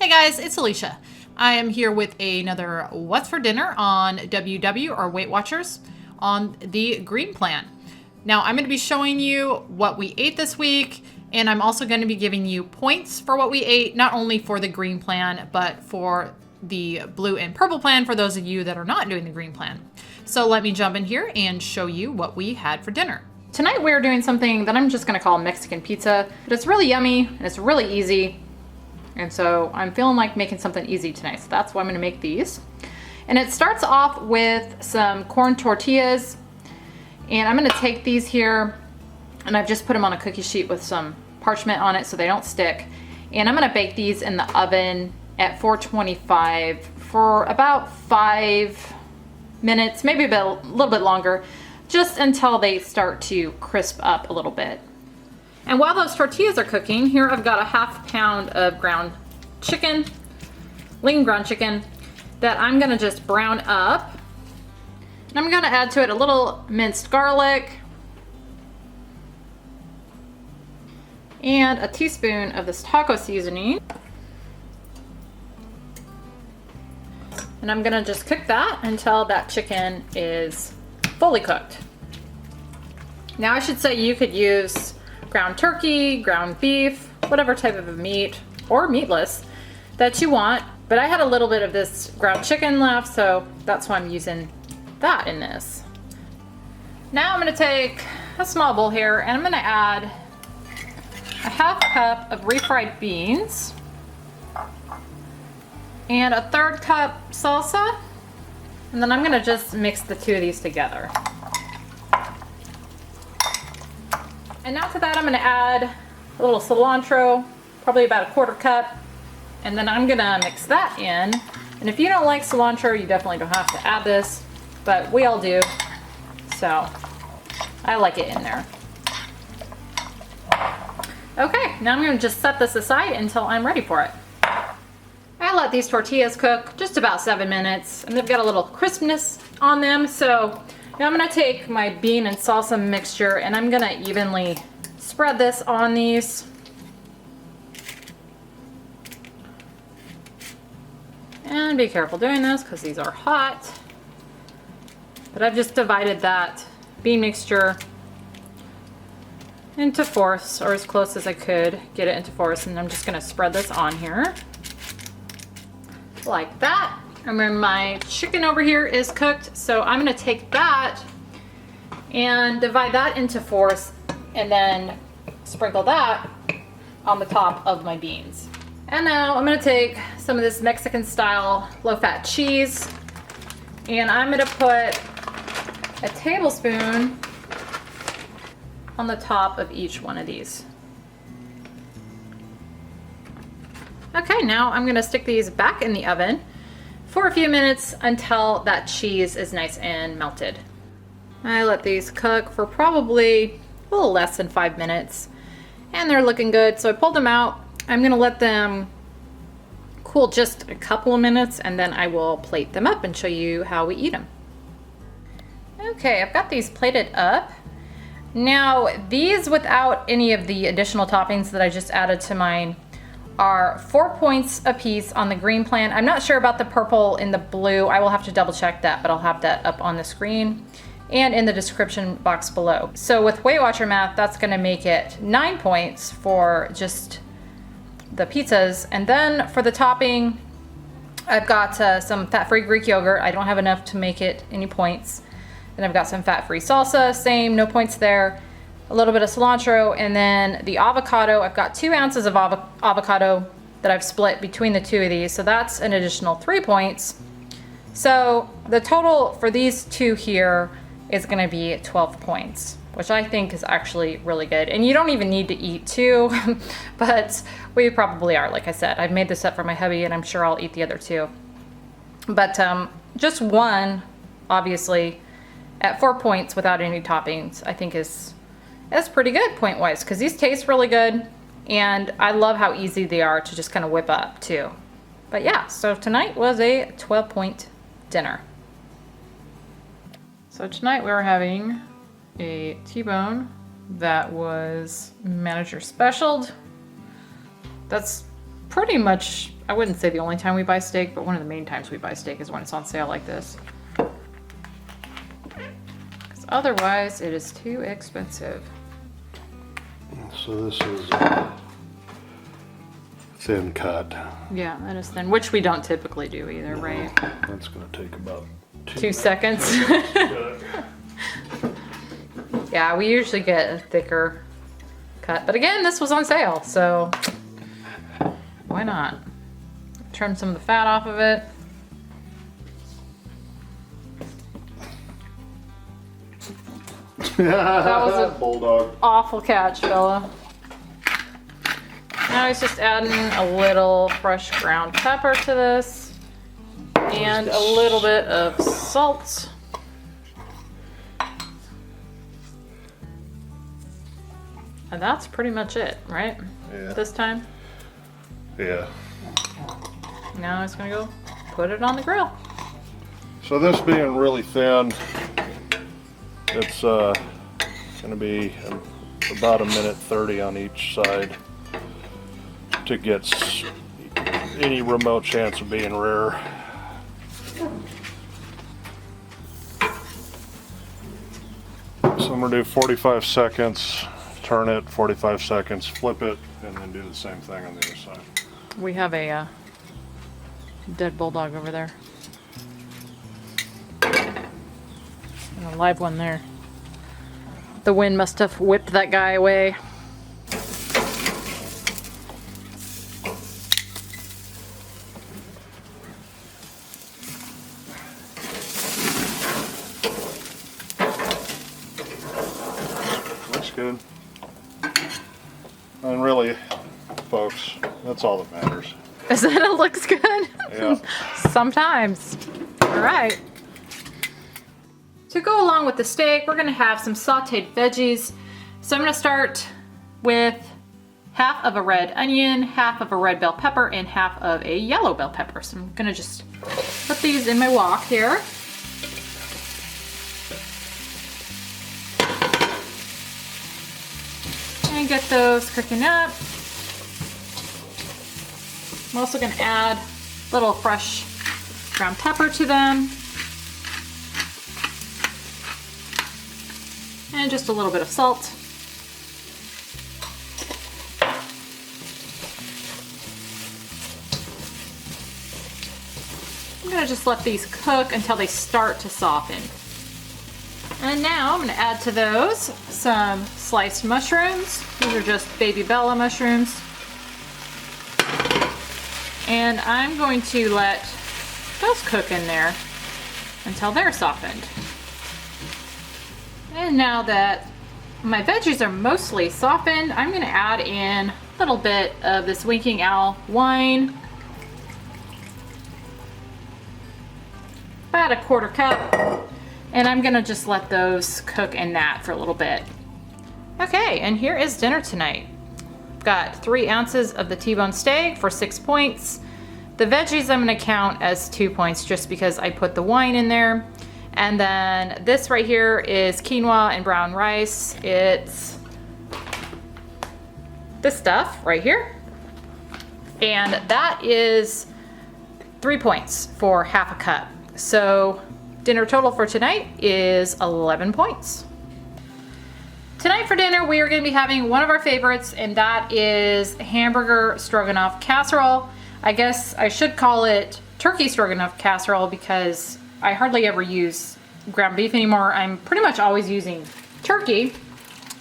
Hey guys, it's Alicia. I am here with another What's for Dinner on WW or Weight Watchers on the Green Plan. Now I'm going to be showing you what we ate this week, and I'm also going to be giving you points for what we ate, not only for the Green Plan, but for the Blue and Purple Plan for those of you that are not doing the Green Plan. So let me jump in here and show you what we had for dinner. Tonight we're doing something that I'm just going to call Mexican pizza, but it's really yummy and it's really easy. And so I'm feeling like making something easy tonight. So that's why I'm gonna make these. And it starts off with some corn tortillas. And I'm gonna take these here and I've just put them on a cookie sheet with some parchment on it so they don't stick. And I'm gonna bake these in the oven at 425 for about 5 minutes, maybe a little bit longer, just until they start to crisp up a little bit. And while those tortillas are cooking, here I've got a ½ pound of ground chicken, lean ground chicken, that I'm gonna just brown up. And I'm gonna add to it a little minced garlic and a teaspoon of this taco seasoning. And I'm gonna just cook that until that chicken is fully cooked. Now I should say you could use ground turkey, ground beef, whatever type of a meat, or meatless that you want. But I had a little bit of this ground chicken left, so that's why I'm using that in this. Now I'm gonna take a small bowl here and I'm gonna add a ½ cup of refried beans and a ⅓ cup salsa. And then I'm gonna just mix the two of these together. And now to that I'm gonna add a little cilantro, probably about a ¼ cup, and then I'm gonna mix that in. And if you don't like cilantro, you definitely don't have to add this, but we all do, so I like it in there. Okay, now I'm gonna just set this aside until I'm ready for it. I let these tortillas cook just about 7 minutes, and they've got a little crispness on them, so now I'm gonna take my bean and salsa mixture and I'm gonna evenly spread this on these. And be careful doing this because these are hot. But I've just divided that bean mixture into fourths, or as close as I could get it into fourths, and I'm just gonna spread this on here. Like that. And then my chicken over here is cooked, so I'm gonna take that and divide that into fourths and then sprinkle that on the top of my beans. And now I'm gonna take some of this Mexican style low-fat cheese and I'm gonna put a tablespoon on the top of each one of these. Okay, now I'm gonna stick these back in the oven for a few minutes until that cheese is nice and melted. I let these cook for probably a little less than 5 minutes and they're looking good, so I pulled them out. I'm gonna let them cool just a couple of minutes and then I will plate them up and show you how we eat them. Okay, I've got these plated up. Now these, without any of the additional toppings that I just added to mine, are 4 points a piece on the Green Plan. I'm not sure about the purple and the blue. I will have to double check that, but I'll have that up on the screen and in the description box below. So with Weight Watcher math, that's gonna make it 9 points for just the pizzas. And then for the topping, I've got some fat-free Greek yogurt. I don't have enough to make it any points. Then I've got some fat-free salsa, same, no points there. A little bit of cilantro, and then the avocado. I've got 2 ounces of avocado that I've split between the two of these, so that's an additional 3 points. So the total for these two here is gonna be 12 points, which I think is actually really good. And you don't even need to eat 2, but we probably are, like I said. I've made this up for my hubby, and I'm sure I'll eat the other 2. But just one, obviously, at 4 points without any toppings, I think that's pretty good point-wise, because these taste really good, and I love how easy they are to just kind of whip up too. But yeah, so tonight was a 12-point dinner. So tonight we were having a T-bone that was manager specialed. That's pretty much, I wouldn't say the only time we buy steak, but one of the main times we buy steak is when it's on sale like this. Because otherwise, it is too expensive. So this is thin cut. Yeah, that is thin, which we don't typically do either, right? That's going to take about 2 seconds. Yeah, we usually get a thicker cut. But again, this was on sale, so why not? Trim some of the fat off of it. That was a bulldog. Awful catch, fella. Now he's just adding a little fresh ground pepper to this and a little bit of salt. And that's pretty much it, right? Yeah. This time. Yeah. Now he's gonna go put it on the grill. So this being really thin, it's gonna be about 1:30 on each side to get any remote chance of being rare. So I'm gonna do 45 seconds, turn it, 45 seconds, flip it, and then do the same thing on the other side. We have a dead bulldog over there. And a live one there. The wind must have whipped that guy away. Looks good. And really, folks, that's all that matters. Is that it looks good? Yeah. Sometimes. All right. To go along with the steak, we're gonna have some sauteed veggies. So I'm gonna start with half of a red onion, half of a red bell pepper, and half of a yellow bell pepper. So I'm gonna just put these in my wok here. And get those cooking up. I'm also gonna add a little fresh ground pepper to them. And just a little bit of salt. I'm gonna just let these cook until they start to soften. And now I'm gonna add to those some sliced mushrooms. These are just baby Bella mushrooms. And I'm going to let those cook in there until they're softened. And now that my veggies are mostly softened, I'm gonna add in a little bit of this Winking Owl wine. About a 1/4 cup. And I'm gonna just let those cook in that for a little bit. Okay, and here is dinner tonight. Got 3 ounces of the T-bone steak for 6 points. The veggies I'm gonna count as 2 points just because I put the wine in there. And then this right here is quinoa and brown rice. It's this stuff right here. And that is 3 points for half a cup. So dinner total for tonight is 11 points. Tonight for dinner, we are going to be having one of our favorites, and that is hamburger stroganoff casserole. I guess I should call it turkey stroganoff casserole because I hardly ever use ground beef anymore. I'm pretty much always using turkey,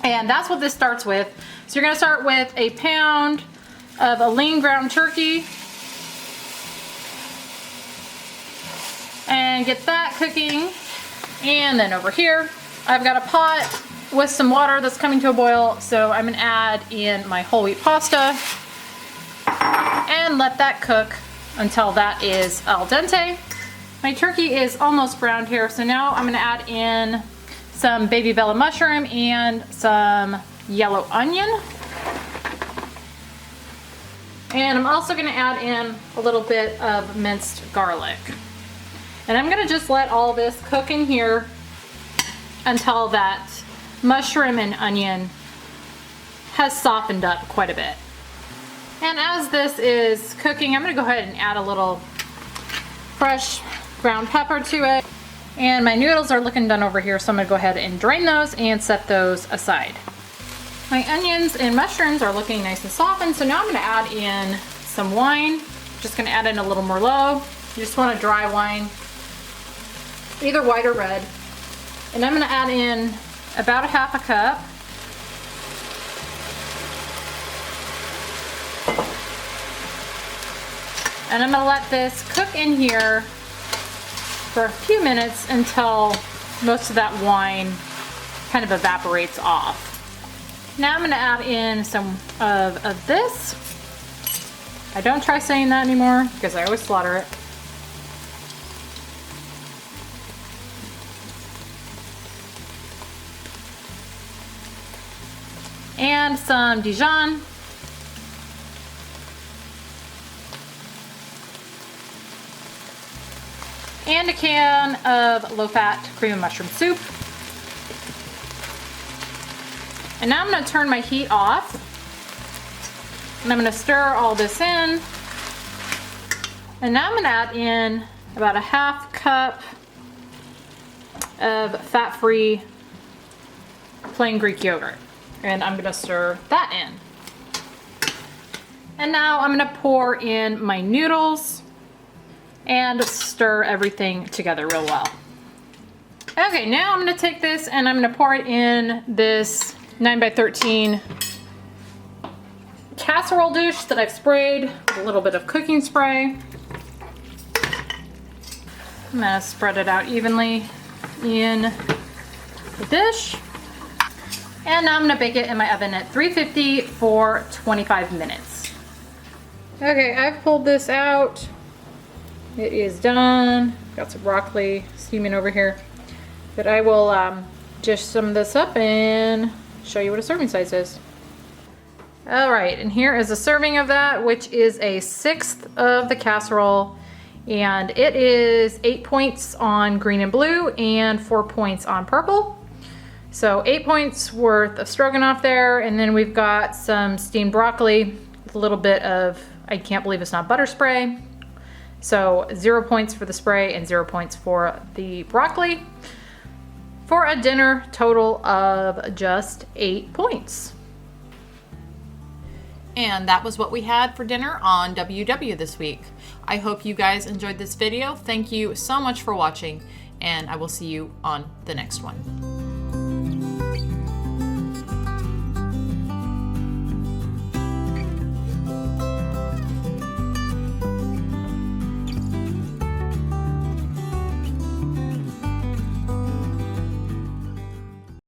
and that's what this starts with. So you're going to start with a pound of a lean ground turkey and get that cooking. And then over here, I've got a pot with some water that's coming to a boil, so I'm gonna add in my whole wheat pasta and let that cook until that is al dente. My turkey is almost browned here, so now I'm gonna add in some baby Bella mushroom and some yellow onion. And I'm also gonna add in a little bit of minced garlic. And I'm gonna just let all this cook in here until that mushroom and onion has softened up quite a bit. And as this is cooking, I'm gonna go ahead and add a little fresh ground pepper to it. And my noodles are looking done over here, so I'm gonna go ahead and drain those and set those aside. My onions and mushrooms are looking nice and softened, so now I'm gonna add in some wine. Just gonna add in a little Merlot. You just want a dry wine, either white or red. And I'm gonna add in about a half a cup. And I'm gonna let this cook in here for a few minutes until most of that wine kind of evaporates off. Now I'm gonna add in some of this. I don't try saying that anymore because I always slaughter it. And some Dijon. And a can of low-fat cream and mushroom soup. And now I'm gonna turn my heat off. And I'm gonna stir all this in. And now I'm gonna add in about a half cup of fat-free plain Greek yogurt. And I'm gonna stir that in. And now I'm gonna pour in my noodles and stir everything together real well. Okay, now I'm gonna take this and I'm gonna pour it in this 9x13 casserole dish that I've sprayed with a little bit of cooking spray. I'm gonna spread it out evenly in the dish. And now I'm gonna bake it in my oven at 350 for 25 minutes. Okay, I've pulled this out. It is done. Got some broccoli steaming over here. But I will just sum this up and show you what a serving size is. All right, and here is a serving of that, which is a 1/6 of the casserole. And it is 8 points on green and blue and 4 points on purple. So 8 points worth of stroganoff there. And then we've got some steamed broccoli with a little bit of, I can't believe it's not butter spray. So 0 points for the spray and 0 points for the broccoli, for a dinner total of just 8 points. And that was what we had for dinner on WW this week. I hope you guys enjoyed this video. Thank you so much for watching, and I will see you on the next one.